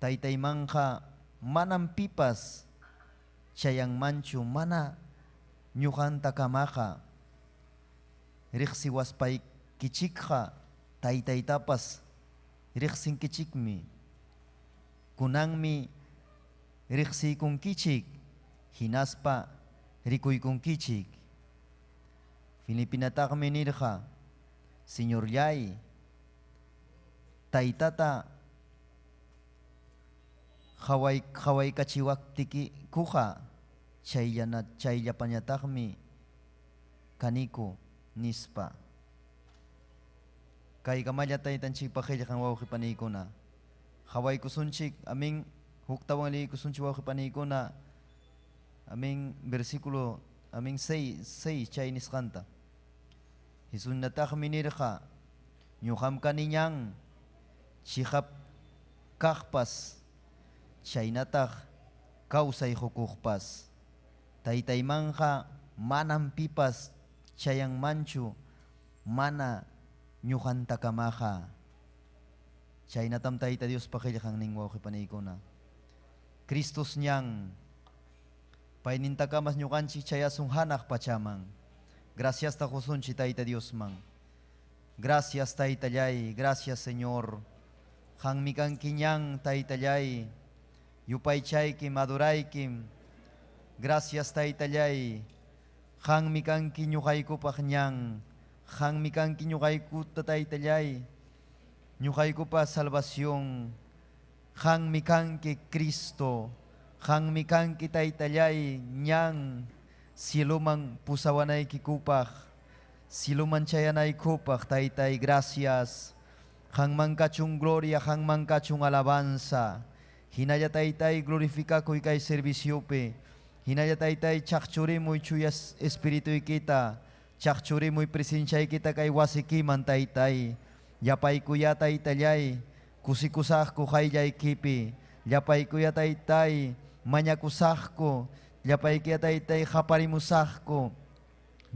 Taytay mangka manampipas chayang manchu mana ñuqan takamaka riqsiwaspay kichikqa taytaytapas riqsinkichikmi kunanmi riqsiykunkichik hinaspa rikuykunkichik Filipinataqmi nirqa Señor Yay taytata qhawaykachiwaptiki kuqa chayllapañataqmi kaniku nispa kay gamalla taytanchikpa qillqan wawqipaniykuna qhawaykusunchik amin huktawan liykusunchik wawqipaniykuna amin versículo amin 6 chay nisqanta Jesusnataqmi nirqa ñuqam kani ñan chiqap kaqpas chaynataq kawsay hukuqpas taytaymanqa manam pipas chayan manchu mana ñuqan takamaqa chaynatam tayta Diospa qillqan nin wawqipaniykuna Cristos ñan paynin takamas ñuqanchik chayasun hanaq pachaman gracias ta qusunchik tayta Diosman gracias taytallay gracias Señor qanmi kanki ñan taytallay yupaychaykim adoraykim gracias taytallay qanmi kanki ñuqaykupaq ñan qanmi kanki ñuqaykuta taytallay ñuqaykupa salvación qanmi kanki Cristo qanmi kanki taytallay ñan cieloman pusawanaykikupaq cieloman chayanaykupaq taytay gracias qanman kachun gloria qanman kachun alabanza hinalla taytay glorificakuy kay serviciope hinalla taytay chaqchurimuy chuya espirituykita chaqchurimuy presenciaykita kay wasikiman taytay yapaykuya taytallay kusikusaqku qayllaykipi yapaykuya taytay mañakusaqku yapaykuya taytay qaparimusaqku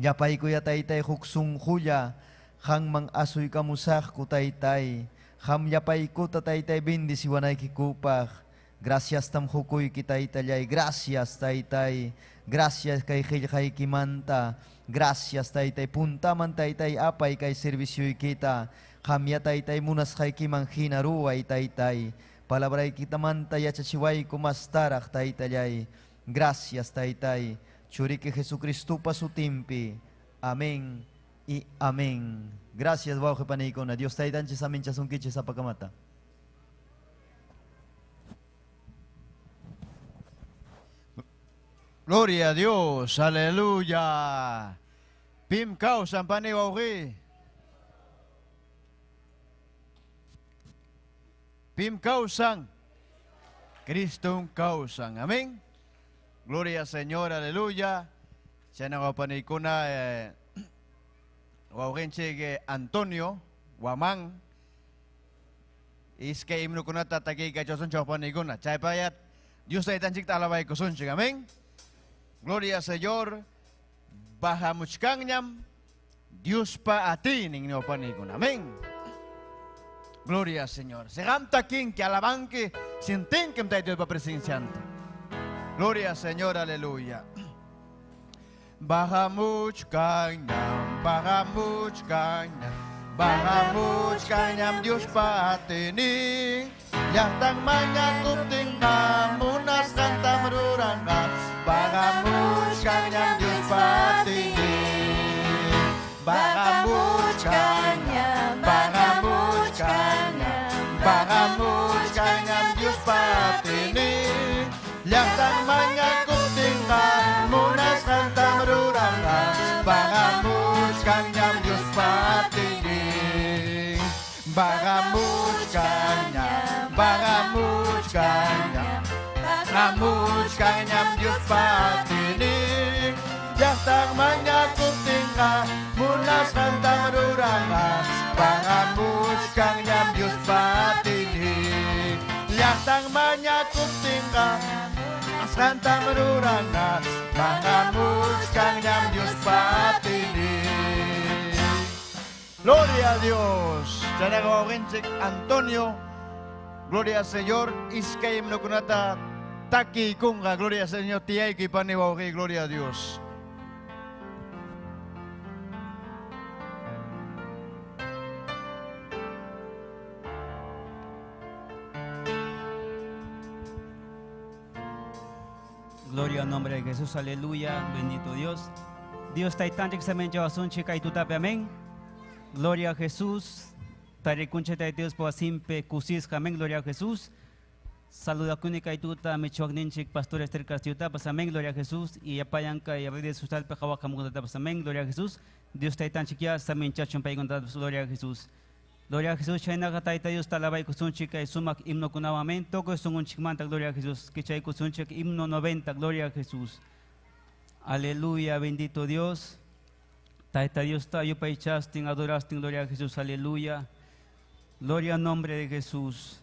yapaykuya taytay huk sunqulla qanman asuykamusaqku taytay qam yapaykuta taytay bendisiwanaykikupaq gracias tam hukuyki taytallay gracias taytay gracias kay qillqaykimanta gracias taytay puntaman taytay apay kay servicioykita qamya taytay munasqaykiman hina ruway taytay palabraykitamanta yachachiwayku mastaraq taytallay gracias taytay churiki Jesucristupa sutimpi amén y amén gracias wawqipaniykuna Dios taytanchis aminchasunkichis apakamata Gloria a Dios, aleluya. Pim kausan pani wawqi. Pim kausan. Kristong kausan. Amén. Gloria al Señor, aleluya. Siya nakapani ko na wawqin sige Antonio, Wamang. Iske imno ko na tatagi ka Diyosun chapani ko na. Chay payat, Diyos tayo tansik talabay ko sun siya. Amén. Gloria al Señor, bahamuchkang nyam, Dios pa atin ning panikon. Amén. Gloria al Señor. Segam takin que alaban que sienten que tayo Dios pa presenciante. Gloria al Señor, aleluya. Bahamuchkang nyam, bahamuchkang nyam, bahamuchkang nyam, Dios pa atining. Yatang manyakup tingkam, munas kanta merurangkan. Bagamuchkang nyam Diyos patingin Bagamuchkang nyam Bagamuchkang nyam Bagamuchkang nyam Diyos patingin Lihatang manyakup tingkang munas kanta merurangkan Bagamuchkang nyam Diyos patingin Bagamuchkang nyam Bagamuchkang nyam Bagamuchkang nyam Diyos patining Yang tak menyakup tingkah munas kanta merurangan Bagamuchkang nyam Diyos patining Yang tak menyakup tingkah munas kanta merurangan Bagamuchkang nyam Diyos patining Gloria a Dios. Saya kawawin si Antonio Gloria al Señor, iskayim no kunata taki kunga, gloria al Señor, tiay ki paniwauki, gloria a Dios. Gloria al nombre de Jesús, aleluya, bendito Dios. Dios está tan examen asun chica y tu tape, amén. Gloria a Jesús. Tare kunche tay Dios po simpe kusis, amén, gloria a Jesús. Saluda kunika y tuta michoacnin chik pastor Esther Castillo tapas, amén, gloria a Jesús. Y apayanca y redes social pejawa kamukunta tapas, amén, gloria a Jesús. Dios está tan chiquia, samin chachon paigunta tapas, gloria a Jesús. Gloria a Jesús, chayna kataita Dios talabay kusun chica y sumak himno kunawa, amén. Toko es un chikmanta, gloria a Jesús. Que chay kusun chik himno 90, gloria a Jesús. Aleluya, bendito Dios. Taita Dios ta yo paichastin, adorastin, gloria a Jesús, aleluya. Gloria al nombre de Jesús.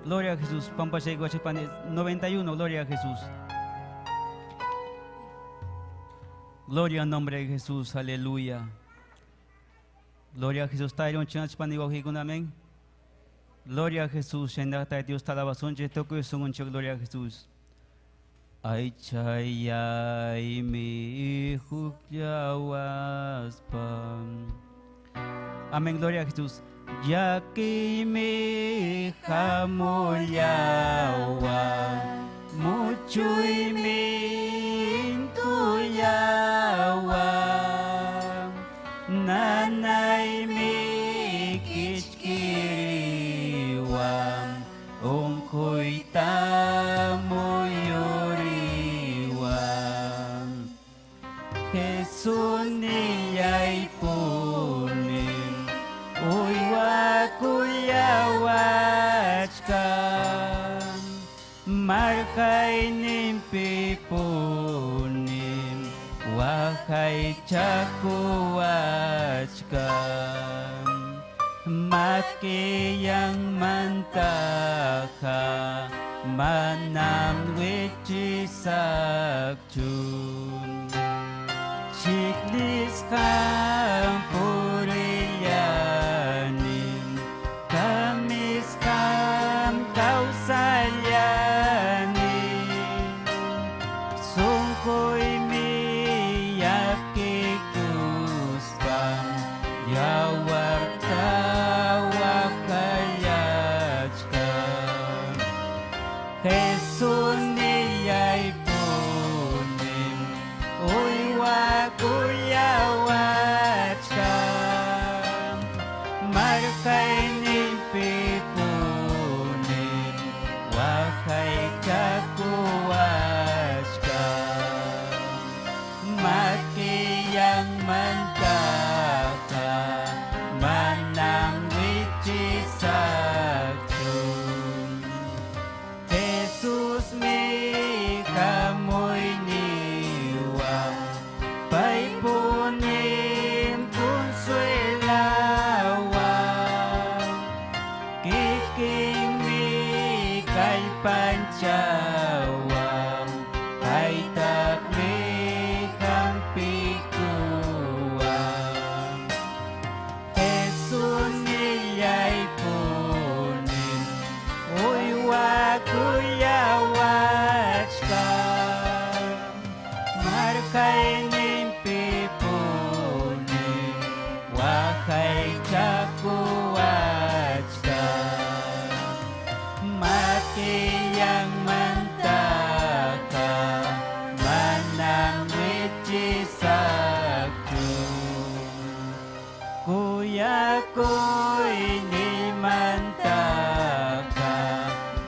Gloria a Jesús. Pampa Chay Guachapane 91, gloria a Jesús. Gloria al nombre de Jesús, aleluya. Gloria a Jesús. Tayron Chanachpani Wauhikun, amén. Gloria a Jesús. Shendata Dios Talabasun, Chetoku Sunguncho, gloria a Jesús. Ay chayay mi hukyawaspam. Amén, gloria a Jesús. Ya que me jamoyawa, mucho y me intuyawa, nanay me kichkiriwa, ungkoy tamoyoriwa. Jesús niyay punin, uy wakuyawachka, markay nimpipunin, wakay chakuwachka, makiyang mantaka, manam wichisakchun, chiklis kang puriyanin, kamis kam kausalyanin, sungkoy miyakikuspan, yawar kawakalyachkan. Jesus niyay punin, uy wakuyawachkan, markay nimpipunin, wakay kakuwachkan, makiyang mantaka, manang wichisakchun. Jesus mi kamoy niwang, paipunin kunsuelawang, kiking mi kay panchawang, ay takli kang pikuwang. Jesus niyay punin, uy wakuyawachka, markay nimpipunin, wakay chakuwachka, makiyang mantaka, manang wichisakchun. Kuya ko'y ni mantaka,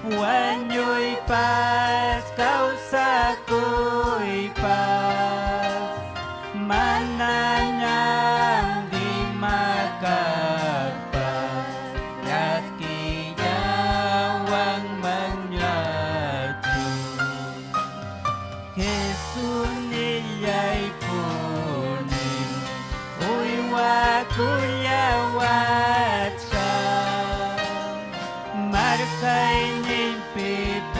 wanyo'y pas, kausa ko'y pas, mananyang di makagpas, at kiyawang manyatun. Jesus niyay punin, uy wakuyawachka, markay nimpipunin,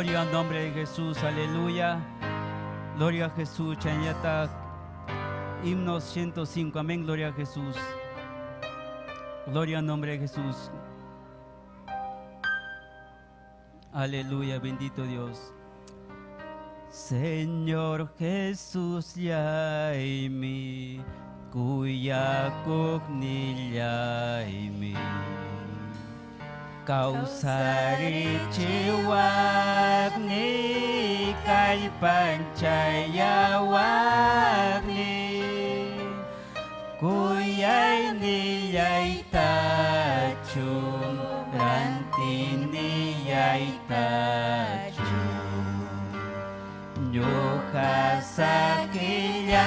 Gloria al nombre de Jesús, aleluya. Gloria a Jesús, Chanyata, himnos 105, amén, gloria a Jesús. Gloria al nombre de Jesús. Aleluya, bendito Dios. Señor Jesús, yaimi, kuya kukni yaimi. Kausari ciwak ni kalpancaya wagni kuyay niyay tachum ranti niyay tachum nyoha sakiyay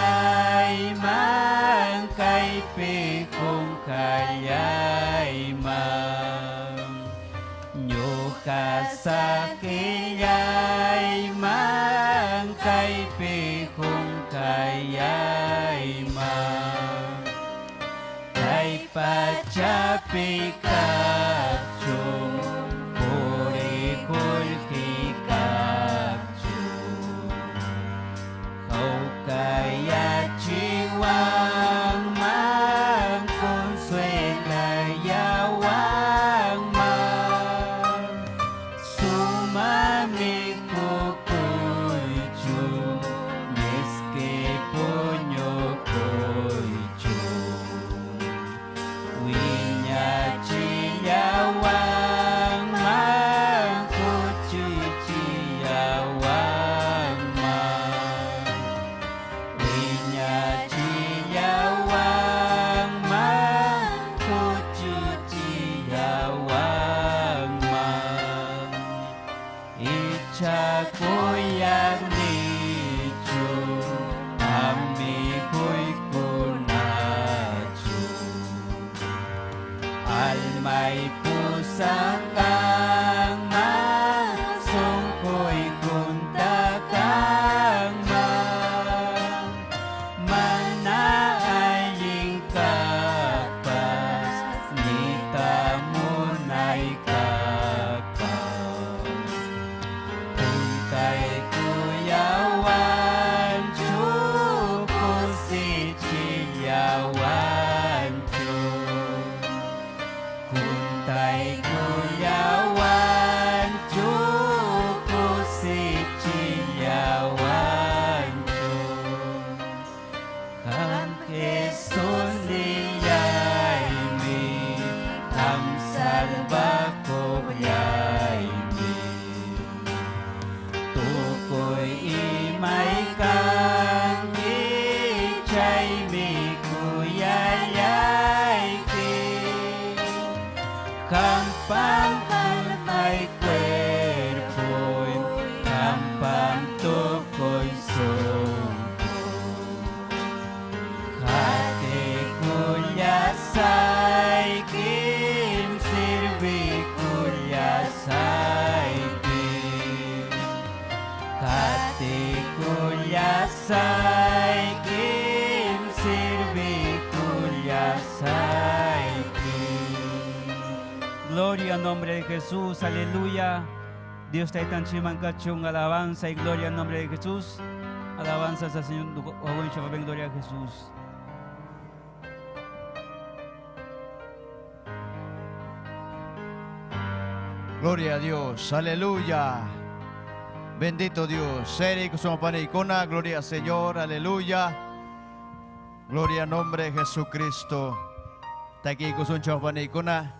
man kay pikong kayay man kasakiyay man kay pikong kayay man kay pachapi kapchong purikul kikapchong kau kaya chiwang man konsuela yawang man sumami kukuy chum meski punyo kuy chum winya chiyawang man kuchuy chiyawang man winya chiyawang man kuchuy chiyawang man icha kuyak nichu ami kuy kunachu almay pusakang man sungkoy kuntakang man manaaling kapas nita munay kapas kuntay kuyawan chuko si chiyawan kuntay kuyawan chuko si chiyawan kan Jesús liyay mi ang salba ko yay mi tukoy imay kang ichay mi kuyayay ki kang pangkalmay kwerpoy kang pangtukoy sungkoy kate kulyasay kim sirbi kulyasay kim kate kulyasay kim sirbi kulyasay kim. Gloria al nombre de Jesús, aleluya. Dios está tan chimancachung, alabanza y gloria al nombre de Jesús. Alabanzas al Señor, gloria a Jesús. Gloria a Dios, aleluya. Bendito Dios. Seri kusumapane ikona, gloria al Señor, aleluya. Gloria al nombre de Jesucristo. Taki kusunchapane ikona.